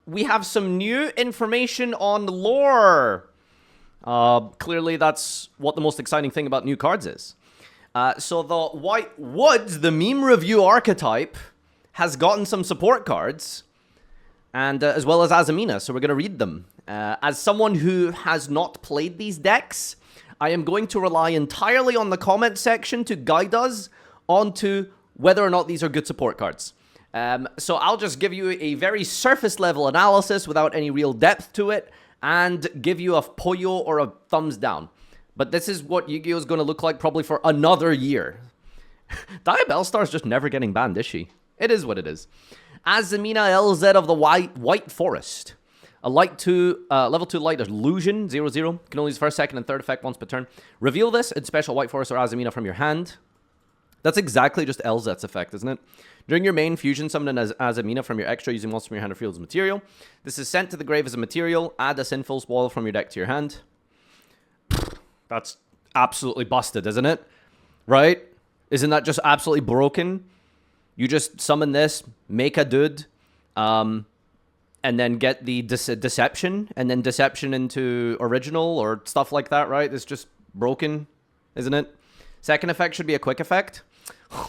we have some new information on lore. Clearly, that's what the most exciting thing about new cards is. So the White Woods, the meme review archetype, has gotten some support cards, and as well as Azamina, so we're going to read them. As someone who has not played these decks, I am going to rely entirely on the comment section to guide us onto whether or not these are good support cards. So I'll just give you a very surface level analysis without any real depth to it, and give you a pollo or a thumbs down. But this is what Yu-Gi-Oh! Is going to look like probably for another year. Diabell Star's just never getting banned, is she? It is what it is. Azamina LZ of the White Forest. A light 2, level 2 light illusion, 0/0. Can only use first, second, and third effect once per turn. Reveal this in special White Forest or Azamina from your hand. That's exactly just LZ's effect, isn't it? During your main fusion, summon an Azamina from your extra using monster from your hand or field as material. This is sent to the grave as a material. Add a Sinful Swallow from your deck to your hand. That's absolutely busted, isn't it? Right? Isn't that just absolutely broken? You just summon this, make a dude, and then get the deception, and then deception into original or stuff like that, right? It's just broken, isn't it? Second effect should be a quick effect.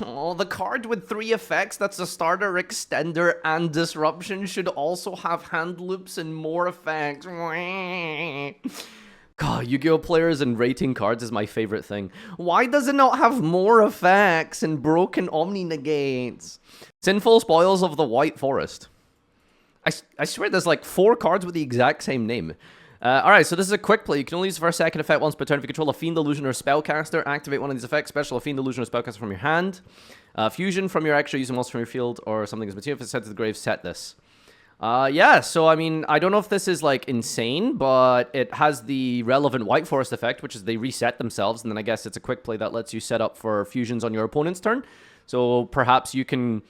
Oh, the card with 3 effects, that's a starter, extender, and disruption, should also have hand loops and more effects. God, Yu-Gi-Oh! Players and rating cards is my favorite thing. Why does it not have more effects and broken Omni negates? Sinful Spoils of the White Forest. I swear there's like 4 cards with the exact same name. Alright, so this is a quick play. You can only use the first, second effect once per turn. If you control a Fiend, Illusion, or Spellcaster, activate one of these effects. Special a Fiend, Illusion, or Spellcaster from your hand. Fusion from your extra using monster from your field or something as material. If it's sent to the grave, set this. Yeah, so I mean, I don't know if this is like insane, but it has the relevant White Forest effect, which is they reset themselves, and then I guess it's a quick play that lets you set up for fusions on your opponent's turn. So perhaps you can...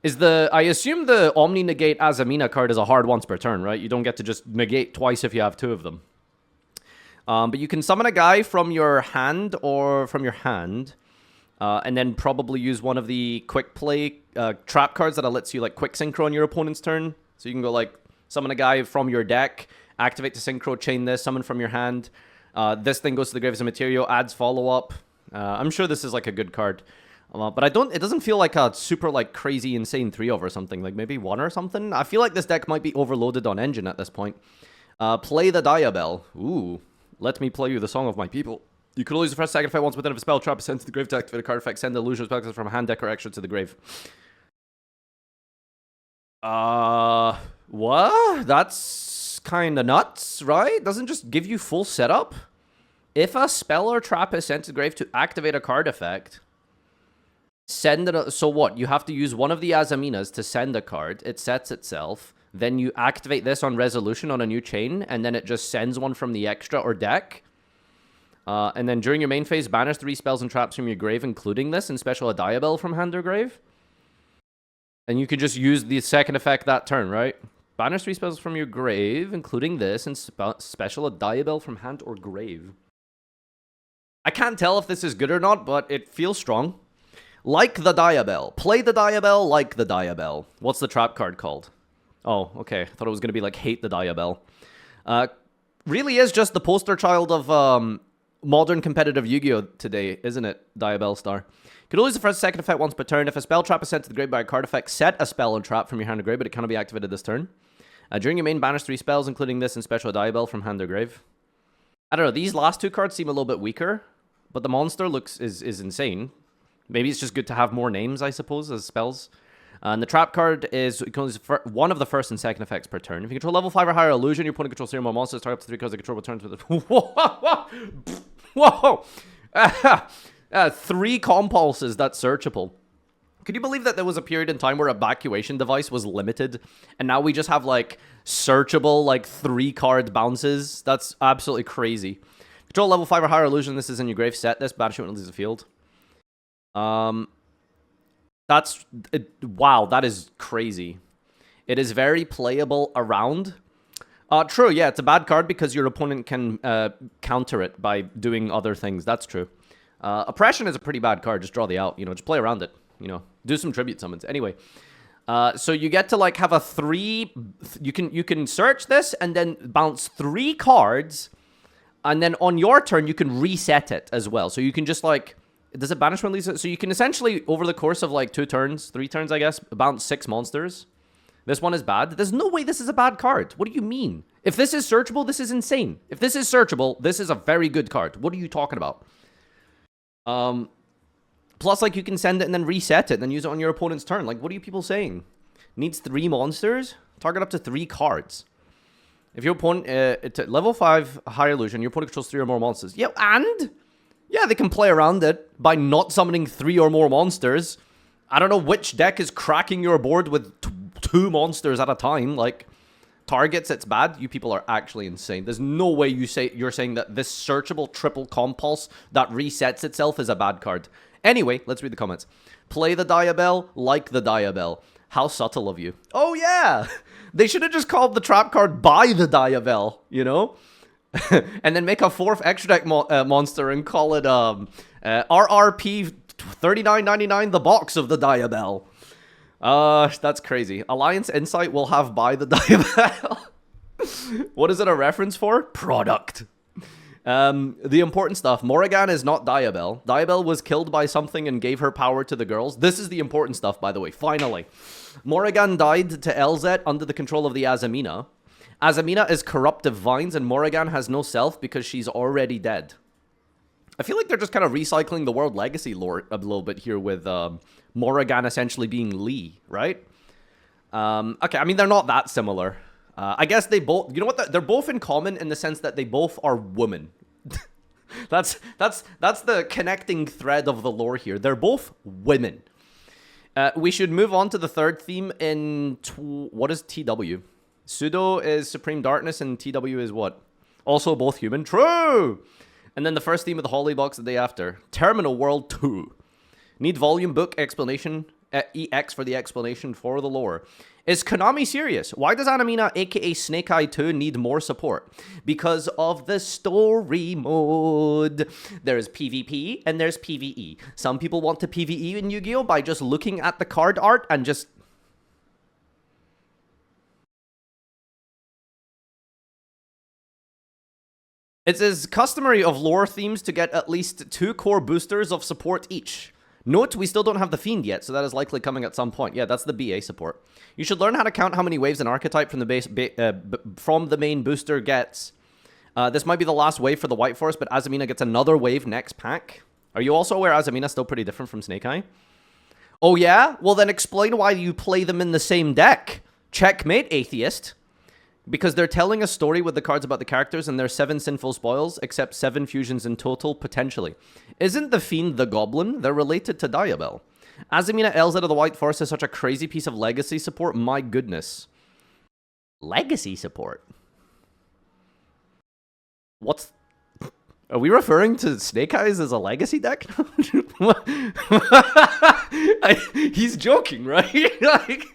I assume the Omni Negate Azamina card is a hard once per turn, right? You don't get to just negate twice if you have 2 of them. But you can summon a guy from your hand and then probably use one of the quick play trap cards that lets you like quick synchro on your opponent's turn. So you can go like summon a guy from your deck, activate the synchro, chain this, summon from your hand. This thing goes to the grave as a material, adds follow-up. I'm sure this is like a good card. But it doesn't feel like a super like crazy insane 3-of or something, like maybe 1 or something. I feel like this deck might be overloaded on engine at this point. Play the Diabell. Ooh, let me play you the song of my people. You can only use the first, second effect once within a spell trap is sent to the grave to activate a card effect. Send the illusion spell from a hand, deck, or extra to the grave. What? That's kind of nuts, right? Doesn't just give you full setup. If a spell or trap is sent to the grave to activate a card effect, send it. So what? You have to use one of the Azaminas to send a card. It sets itself. Then you activate this on resolution on a new chain, and then it just sends one from the extra or deck. And then during your main phase, banish 3 spells and traps from your grave, including this, and special a Diabell from hand or grave. And you could just use the second effect that turn, right? Banish 3 spells from your grave, including this, and special a Diabell from hand or grave. I can't tell if this is good or not, but it feels strong. Like the Diabell. Play the Diabell like the Diabell. What's the trap card called? Oh, okay. I thought it was going to be like hate the Diabell. Really is just the poster child of modern competitive Yu-Gi-Oh! Today, isn't it? Diabell Star. You can only use the first, second effect once per turn. If a spell trap is sent to the grave by a card effect, set a spell and trap from your hand or grave, but it cannot be activated this turn. During your main, banish 3 spells, including this and special Diabell from hand or grave. I don't know. These last 2 cards seem a little bit weaker, but the monster is insane. Maybe it's just good to have more names, I suppose, as spells. And the trap card is you can use one of the first and second effects per turn. If you control level 5 or higher illusion, your opponent controls 0 more monsters. Target up to 3 cards they control return to the... Whoa! 3 compulses, that's searchable. Could you believe that there was a period in time where evacuation device was limited, and now we just have, like, searchable, like, 3-card bounces? That's absolutely crazy. Control level 5 or higher illusion, this is in your grave. Set this, banish it when it leaves the field. Wow, that is crazy. It is very playable around. True, yeah, it's a bad card because your opponent can counter it by doing other things. That's true. Oppression is a pretty bad card. Just draw the out, just play around it, do some tribute summons. Anyway, So you get to like have a 3. You can search this and then bounce 3 cards, and then on your turn you can reset it as well. So you can just like, does it banish release it? So you can essentially over the course of like 2 turns, 3 turns, I guess, bounce 6 monsters. This one is bad. There's no way this is a bad card. What do you mean? If this is searchable, this is insane. If this is searchable, this is a very good card. What are you talking about? Plus, like, you can send it and then reset it, then use it on your opponent's turn. Like, what are you people saying? Needs 3 monsters? Target up to 3 cards. If your opponent, it's at level 5 higher illusion, your opponent controls 3 or more monsters. Yeah, and? Yeah, they can play around it by not summoning 3 or more monsters. I don't know which deck is cracking your board with 2 monsters at a time. Like, targets, it's bad. You people are actually insane. There's no way you're saying that this searchable triple compulse that resets itself is a bad card. Anyway, let's read the comments. Play the Diabell, like the Diabell. How subtle of you. Oh, yeah. They should have just called the trap card by the Diabell, you know? And then make a 4th extra deck monster and call it RRP 39.99, the box of the Diabell. That's crazy. Alliance Insight will have by the Diabell. What is it a reference for? Product. The important stuff. Morrigan is not Diabell. Diabell was killed by something and gave her power to the girls. This is the important stuff, by the way. Finally. Morrigan died to LZ under the control of the Azamina. Azamina is corruptive vines, and Morrigan has no self because she's already dead. I feel like they're just kind of recycling the World Legacy lore a little bit here with Morrigan essentially being Lee, right? Okay, I mean, they're not that similar. I guess they both... You know what? They're both in common in the sense that they both are women. That's the connecting thread of the lore here. They're both women. We should move on to the third theme in... What is TW? Pseudo is Supreme Darkness, and TW is what? Also both human. True! And then the first theme of the Holy Box the day after. Terminal World 2. Need volume book explanation... EX for the explanation for the lore. Is Konami serious? Why does Azamina, aka Snake Eye 2, need more support? Because of the story mode. There's PvP and there's PvE. Some people want to PvE in Yu-Gi-Oh! By just looking at the card art and just... It is customary of lore themes to get at least 2 core boosters of support each. Note, we still don't have the Fiend yet, so that is likely coming at some point. Yeah, that's the BA support. You should learn how to count how many waves an archetype from the main booster gets. This might be the last wave for the White Forest, but Azamina gets another wave next pack. Are you also aware Azamina's still pretty different from Snake Eye? Oh yeah? Well then explain why you play them in the same deck. Checkmate, atheist. Because they're telling a story with the cards about the characters, and there's 7 sinful spoils, except 7 fusions in total, potentially. Isn't the Fiend the Goblin? They're related to Diabell. Azamina LZ of the White Forest is such a crazy piece of legacy support. My goodness. Legacy support? What's... Are we referring to Snake Eyes as a legacy deck? He's joking, right? Like...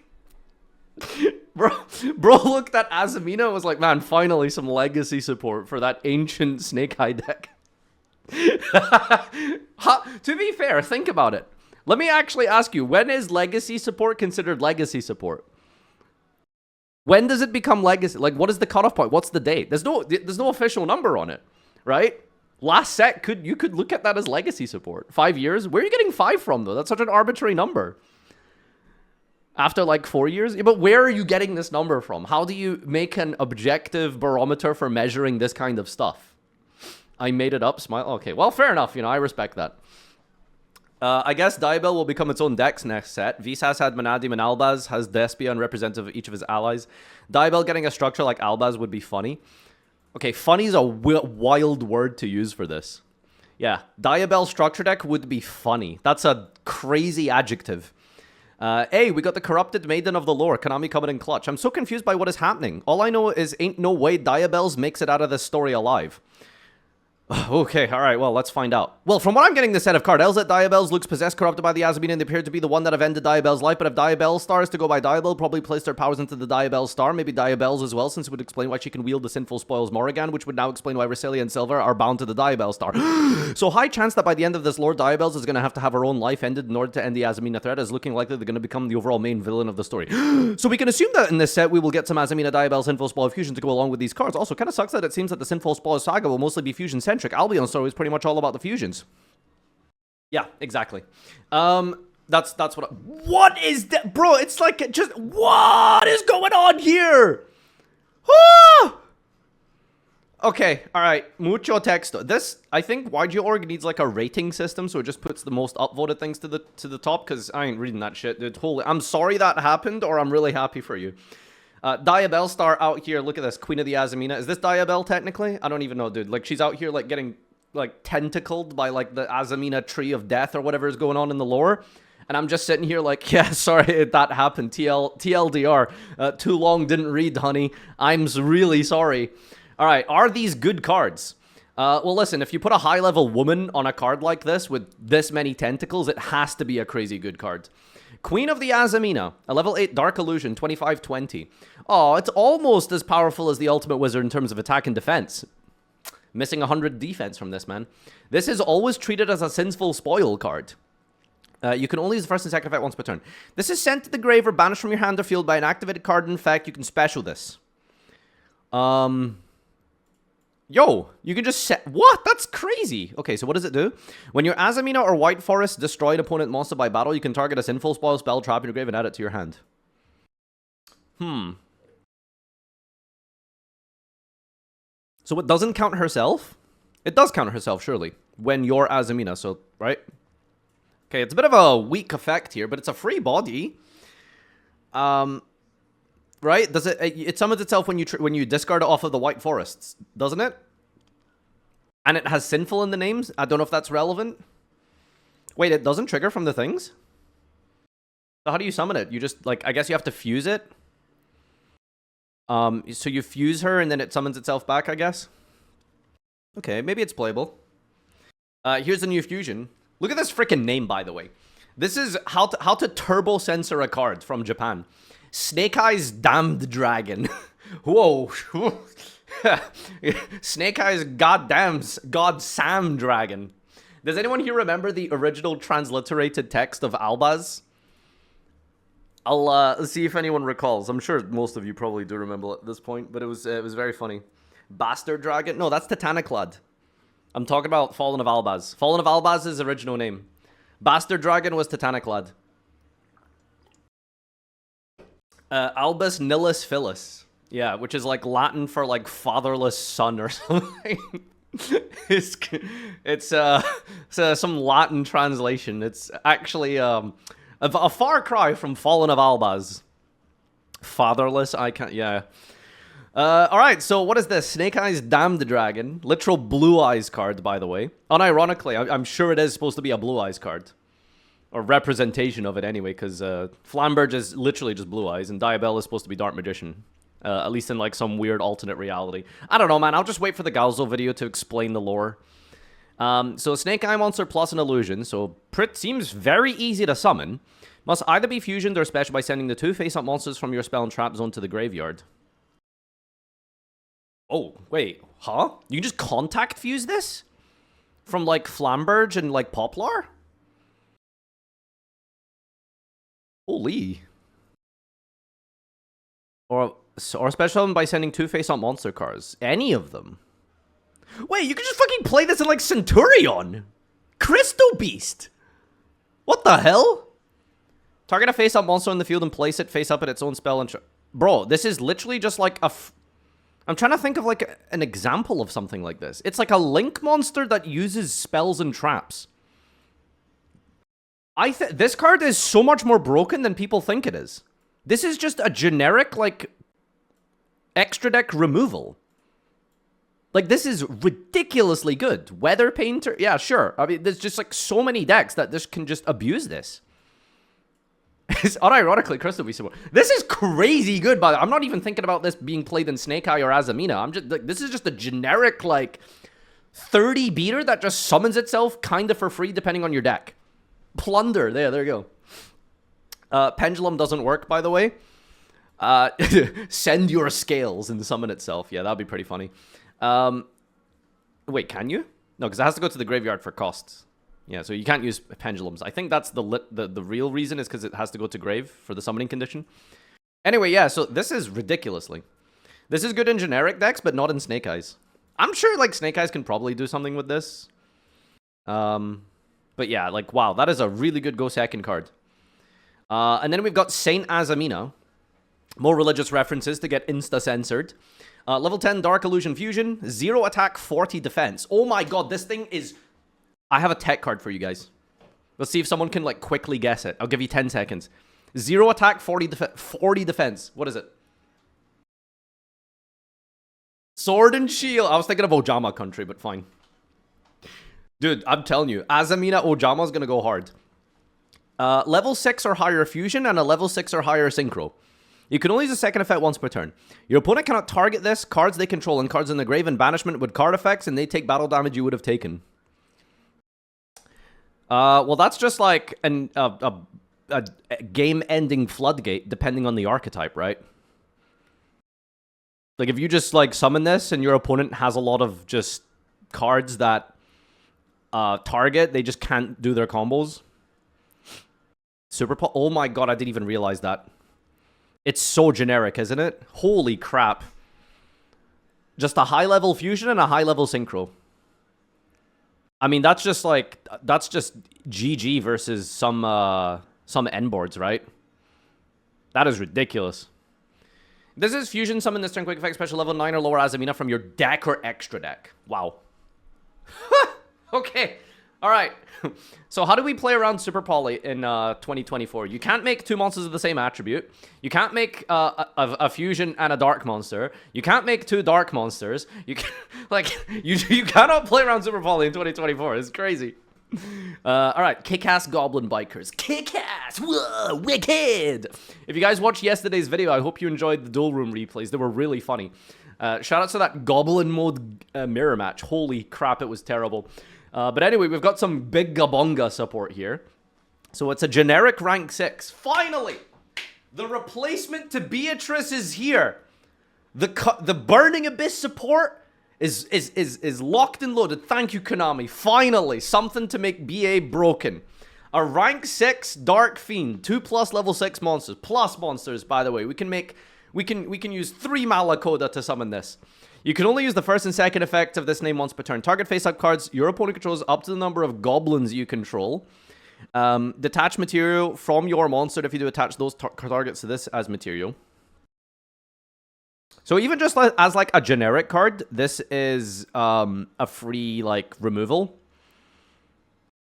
Bro looked at Azamina and was like, man, finally some legacy support for that ancient Snake Eye deck. To be fair, think about it. Let me actually ask you, when is legacy support considered legacy support? When does it become legacy? Like, what is the cutoff point? What's the date? There's no official number on it, right? Last set, you could look at that as legacy support. 5 years? Where are you getting 5 from, though? That's such an arbitrary number. After like 4 years? Yeah, but where are you getting this number from? How do you make an objective barometer for measuring this kind of stuff? I made it up, smile. Okay, well, fair enough. You know, I respect that. I guess Diabell will become its own decks next set. Visas had Manadim and Albaz, has Despia and representative of each of his allies. Diabell getting a structure like Albaz would be funny. Okay, funny is a wild word to use for this. Yeah, Diabell structure deck would be funny. That's a crazy adjective. Hey, we got the Corrupted Maiden of the Lore, Konami coming in clutch. I'm so confused by what is happening. All I know is ain't no way Diabell's makes it out of this story alive. Okay, alright, well, let's find out. Well, from what I'm getting, the set of card Elzet Diabells looks possessed, corrupted by the Azamina, and they appear to be the one that have ended Diabell's life, but if Diabell stars to go by Diabell, probably place their powers into the Diabell star, maybe Diabell's as well, since it would explain why she can wield the Sinful Spoils Morrigan, which would now explain why Resilia and Silver are bound to the Diabell star. So high chance that by the end of this Lord Diabell's is going to have her own life ended in order to end the Azamina threat, is looking likely they're going to become the overall main villain of the story. So we can assume that in this set, we will get some Azamina Diabell Sinful Spoil fusion to go along with these cards. Also, kind of sucks that it seems that the Sinful Spoil saga will mostly be fusion-centric. Albion's story is pretty much all about the fusions. Yeah, exactly. That's what what is that, bro? It's like, just what is going on here? Ah! Okay, all right. Mucho texto. This, I think YG.org needs like a rating system, so it just puts the most upvoted things to the top, because I ain't reading that shit, dude. Holy, I'm sorry that happened, or I'm really happy for you. Diabell star out here. Look at this, Queen of the Azamina. Is this Diabell technically? I don't even know, dude. Like, she's out here like getting like tentacled by like the Azamina tree of death or whatever is going on in the lore, and I'm just sitting here like, yeah, sorry that happened. TLDR, too long didn't read, honey. I'm really sorry. All right, are these good cards? Well, listen, if you put a high-level woman on a card like this with this many tentacles, it has to be a crazy good card. Queen of the Azamina, a level 8 Dark Illusion, 2520. Oh, it's almost as powerful as the Ultimate Wizard in terms of attack and defense. Missing 100 defense from this, man. This is always treated as a Sinful Spoil card. You can only use the first and second effect once per turn. This is sent to the grave or banished from your hand or field by an activated card. In fact, you can special this. Yo, you can just set... What? That's crazy. Okay, so what does it do? When your Azamina or White Forest destroy an opponent monster by battle, you can target a Sinful Spoil spell, trap in your grave, and add it to your hand. So it doesn't count herself? It does count herself, surely. When you're Azamina, so, right? Okay, it's a bit of a weak effect here, but it's a free body. Right? Does it summons itself when you discard it off of the White Forests, doesn't it? And it has Sinful in the names? I don't know if that's relevant. Wait, it doesn't trigger from the things? So how do you summon it? You just, like, I guess you have to fuse it? So you fuse her and then it summons itself back, I guess? Okay, maybe it's playable. Here's the new fusion. Look at this freaking name, by the way. This is how to turbo censor a card from Japan. Snake Eyes Damned Dragon. Whoa. Snake Eyes God Sam Dragon. Does anyone here remember the original transliterated text of Albaz? I'll see if anyone recalls. I'm sure most of you probably do remember at this point, but it was very funny. Bastard Dragon? No, that's Titaniclad. I'm talking about Fallen of Albaz. Fallen of Albaz's original name. Bastard Dragon was Titaniclad. Albus Nihilus Philus. Yeah, which is like Latin for like fatherless son or something. it's some Latin translation. It's actually a far cry from Fallen of Albaz. Fatherless, I can't, yeah. Alright, so what is this? Snake Eyes Damned Dragon. Literal Blue Eyes card, by the way. Unironically, I'm sure it is supposed to be a Blue Eyes card. Or representation of it anyway, because Flamberge is literally just Blue Eyes, and Diabell is supposed to be Dark Magician. At least in like some weird alternate reality. I don't know, man. I'll just wait for the Galzo video to explain the lore. So Snake Eye Monster plus an illusion. So Prit seems very easy to summon. Must either be fusioned or special by sending the 2 face-up monsters from your spell and trap zone to the graveyard. Oh, wait. Huh? You can just contact fuse this? From like Flamberge and like Poplar? Holy. Or special them by sending 2 face-up monster cards. Any of them. Wait, you can just fucking play this in like Centurion! Crystal Beast! What the hell? Target a face-up monster in the field and place it face-up at its own spell and... Bro, this is literally just like a... I'm trying to think of like an example of something like this. It's like a Link monster that uses spells and traps. This card is so much more broken than people think it is. This is just a generic, like, extra deck removal. Like, this is ridiculously good. Weather Painter? Yeah, sure. I mean, there's just, like, so many decks that this can just abuse this. It's unironically Crystal Beast. This is crazy good, but I'm not even thinking about this being played in Snake Eye or Azamina. I'm just, like, this is just a generic, like, 30 beater that just summons itself kind of for free depending on your deck. Plunder. There you go. Pendulum doesn't work, by the way. Send your scales and summon itself. Yeah, that'd be pretty funny. Wait, can you? No, because it has to go to the graveyard for costs. Yeah, so you can't use pendulums. I think that's the real reason is because it has to go to grave for the summoning condition. Anyway, yeah, so this is ridiculously. This is good in generic decks, but not in Snake Eyes. I'm sure, like, Snake Eyes can probably do something with this. But yeah, like, wow, that is a really good go second card. And then we've got Saint Azamina. More religious references to get insta-censored. Level 10 Dark Illusion Fusion. 0 attack, 40 defense. Oh my god, this thing is... I have a tech card for you guys. Let's see if someone can, like, quickly guess it. I'll give you 10 seconds. 0 attack, 40 defense. What is it? Sword and Shield. I was thinking of Ojama Country, but fine. Dude, I'm telling you, Azamina Ojama's gonna go hard. Level 6 or higher fusion and a level 6 or higher synchro. You can only use a second effect once per turn. Your opponent cannot target this, cards they control, and cards in the grave and banishment with card effects, and they take battle damage you would have taken. Well, that's just like a game-ending floodgate, depending on the archetype, right? Like, if you just, like, summon this, and your opponent has a lot of just cards that target, they just can't do their combos. Oh my god, I didn't even realize that. It's so generic, isn't it? Holy crap. Just a high-level fusion and a high-level synchro. I mean, that's just like... That's just GG versus some end boards, right? That is ridiculous. This is fusion, summon this turn, quick effect, special level 9 or lower Azamina from your deck or extra deck. Wow. Okay. Alright. So how do we play around Super Poly in 2024? You can't make 2 monsters of the same attribute. You can't make a fusion and a dark monster. You can't make 2 dark monsters. You can, like, you cannot play around Super Poly in 2024. It's crazy. Alright, kick-ass goblin bikers. Kick-ass! Whoa, wicked! If you guys watched yesterday's video, I hope you enjoyed the duel room replays. They were really funny. Shout out to that goblin mode mirror match. Holy crap, it was terrible. But anyway, we've got some big Gabonga support here. So it's a generic rank 6. Finally! The replacement to Beatrice is here. The Burning Abyss support is locked and loaded. Thank you, Konami. Finally, something to make BA broken. A rank 6 Dark Fiend, 2+ level 6 monsters. Plus monsters, by the way. We can use 3 Malakoda to summon this. You can only use the first and second effect of this name once per turn. Target face-up cards your opponent controls up to the number of goblins you control. Detach material from your monster if you do attach those targets to this as material. So even just as like a generic card, this is a free like removal.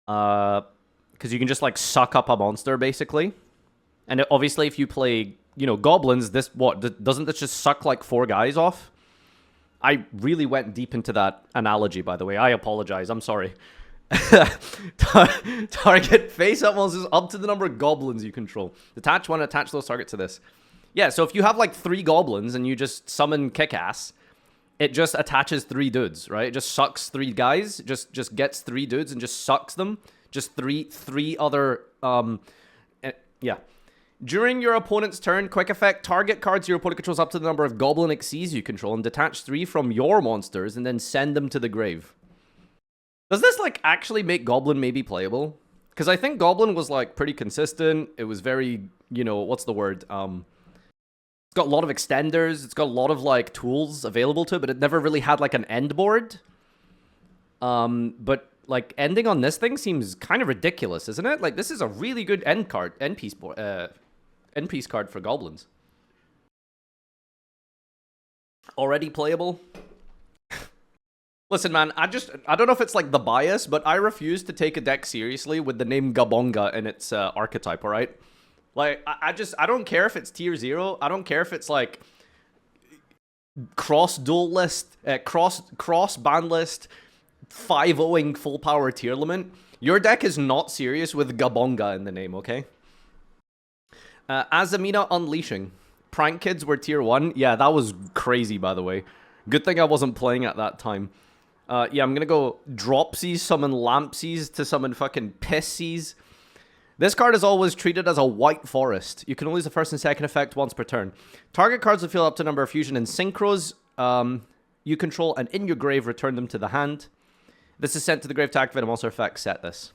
Because you can just like suck up a monster basically. And obviously if you play, you know, goblins, this doesn't this just suck like 4 guys off? I really went deep into that analogy, by the way. I apologize. I'm sorry. Target face-up monsters up to the number of goblins you control. Detach one, attach those targets to this. Yeah, so if you have like 3 goblins and you just summon Kick-Ass, it just attaches 3 dudes, right? It just sucks 3 guys, just gets 3 dudes and just sucks them. Just three other, yeah. During your opponent's turn, quick effect, target cards your opponent controls up to the number of Goblin Xyz you control and detach 3 from your monsters and then send them to the grave. Does this, like, actually make Goblin maybe playable? Because I think Goblin was, like, pretty consistent. It was very, you know, what's the word? It's got a lot of extenders. It's got a lot of, like, tools available to it, but it never really had, like, an end board. But, like, ending on this thing seems kind of ridiculous, isn't it? Like, this is a really good end piece card for goblins. Already playable? Listen, man, I don't know if it's like the bias, but I refuse to take a deck seriously with the name Gabonga in its archetype, alright? Like, I don't care if it's tier 0. I don't care if it's like cross dual list, cross ban list, 5-0ing full power tier limit. Your deck is not serious with Gabonga in the name, okay? Azamina Unleashing. Prank Kids were tier 1. Yeah, that was crazy, by the way. Good thing I wasn't playing at that time. Yeah, I'm gonna go Dropsies, summon Lampsies to summon fucking Pissies. This card is always treated as a white forest. You can only use the first and second effect once per turn. Target cards will fill up to a number of fusion and synchros you control, and in your grave, return them to the hand. This is sent to the grave to activate a monster effect. Set this.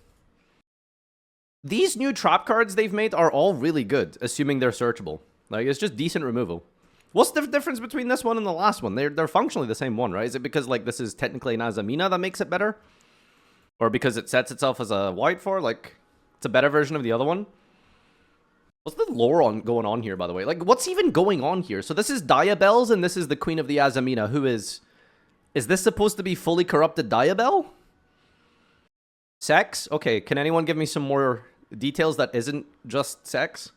These new trap cards they've made are all really good, assuming they're searchable. Like, it's just decent removal. What's the difference between this one and the last one? They're functionally the same one, right? Is it because, like, this is technically an Azamina that makes it better? Or because it sets itself as a white for? Like, it's a better version of the other one? What's the lore going on here, by the way? Like, what's even going on here? So this is Diabell's, and this is the Queen of the Azamina, who is... Is this supposed to be fully corrupted Diabell? Sex? Okay, can anyone give me some more details that isn't just sex?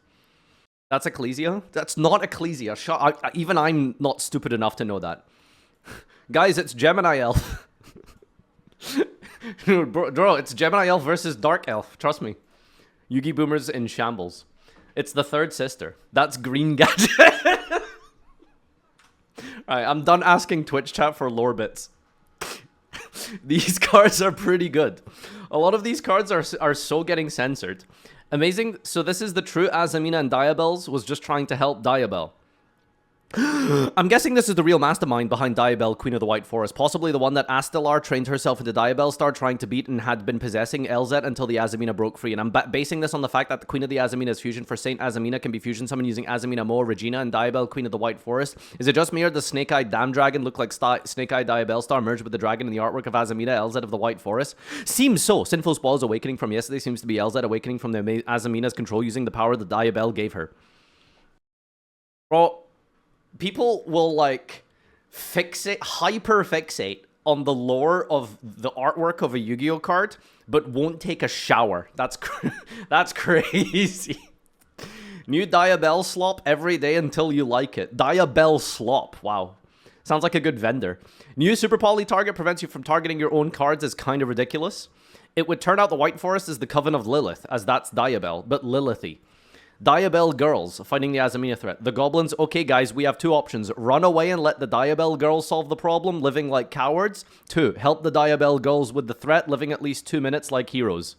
That's Ecclesia? That's not Ecclesia. Even I'm not stupid enough to know that. Guys, it's Gemini Elf. Bro, it's Gemini Elf versus Dark Elf. Trust me. Yugi Boomers in shambles. It's the third sister. That's Green Gadget. Alright, I'm done asking Twitch chat for lore bits. These cards are pretty good. A lot of these cards are so getting censored. Amazing. So this is the true Azamina, and Diabell's was just trying to help Diabell. I'm guessing this is the real mastermind behind Diabell, Queen of the White Forest. Possibly the one that Astelar trained herself into Diabell Star, trying to beat and had been possessing LZ until the Azamina broke free. And I'm basing this on the fact that the Queen of the Azamina's fusion for Saint Azamina can be fusion summoned using Azamina, Moa, Regina, and Diabell, Queen of the White Forest. Is it just me, or does Snake-Eyed Damn Dragon look like Snake-Eyed Diabell Star merged with the dragon in the artwork of Azamina, LZ of the White Forest? Seems so. Sinful Spoil's awakening from yesterday seems to be LZ awakening from the Azamina's control using the power that Diabell gave her. Bro... People will, like, hyper-fixate on the lore of the artwork of a Yu-Gi-Oh card, but won't take a shower. That's crazy. New Diabell slop every day until you like it. Diabell slop. Wow. Sounds like a good vendor. New Super Poly target prevents you from targeting your own cards is kind of ridiculous. It would turn out the White Forest is the Coven of Lilith, as that's Diabell, but Lilithy. Diabell girls fighting the Azamina threat. The goblins, okay guys, we have two options. Run away and let the Diabell girls solve the problem, living like cowards. 2. Help the Diabell girls with the threat, living at least 2 minutes like heroes.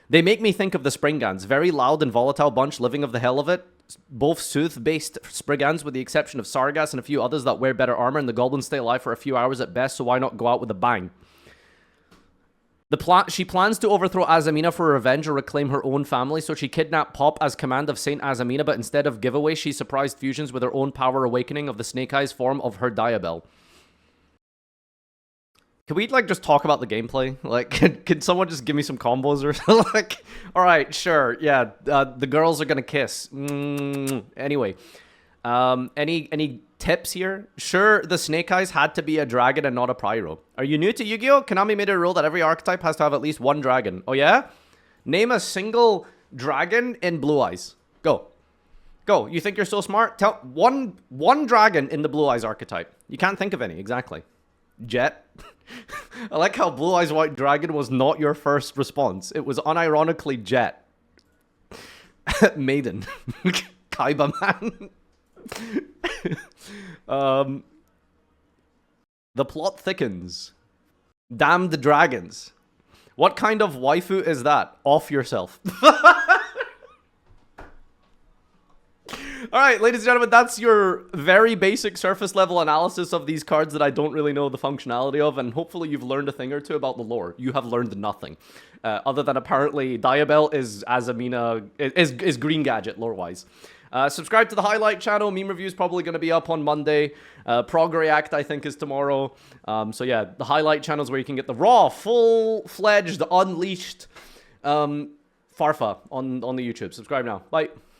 They make me think of the Springans. Very loud and volatile bunch, living of the hell of it. Both Sooth-based Spriggans, with the exception of Sargas and a few others that wear better armor, and the goblins stay alive for a few hours at best, so why not go out with a bang? She plans to overthrow Azamina for revenge or reclaim her own family, so she kidnapped Pop as command of Saint Azamina, but instead of giveaway, she surprised fusions with her own power awakening of the Snake Eyes form of her Diabell. Can we, like, just talk about the gameplay? Like, can someone just give me some combos or like, alright, sure, yeah, the girls are gonna kiss. Anyway, any tips here? Sure, the Snake Eyes had to be a dragon and not a pyro. Are you new to Yu-Gi-Oh? Konami made a rule that every archetype has to have at least one dragon. Oh yeah? Name a single dragon in Blue Eyes. Go. Go. You think you're so smart? Tell one dragon in the Blue Eyes archetype. You can't think of any, exactly. Jet. I like how Blue Eyes White Dragon was not your first response. It was unironically Jet. Maiden. Kaiba Man. The plot thickens. Damned dragons. What kind of waifu is that? Off yourself. Alright, ladies and gentlemen, that's your very basic surface level analysis of these cards that I don't really know the functionality of, and hopefully you've learned a thing or two about the lore. You have learned nothing. Other than apparently Diabell is Azamina, is Green Gadget lore-wise. Subscribe to the Highlight channel. Meme review is probably going to be up on Monday. Prog React, I think, is tomorrow. So yeah, the Highlight channel is where you can get the raw, full-fledged, unleashed Farfa on the YouTube. Subscribe now. Bye.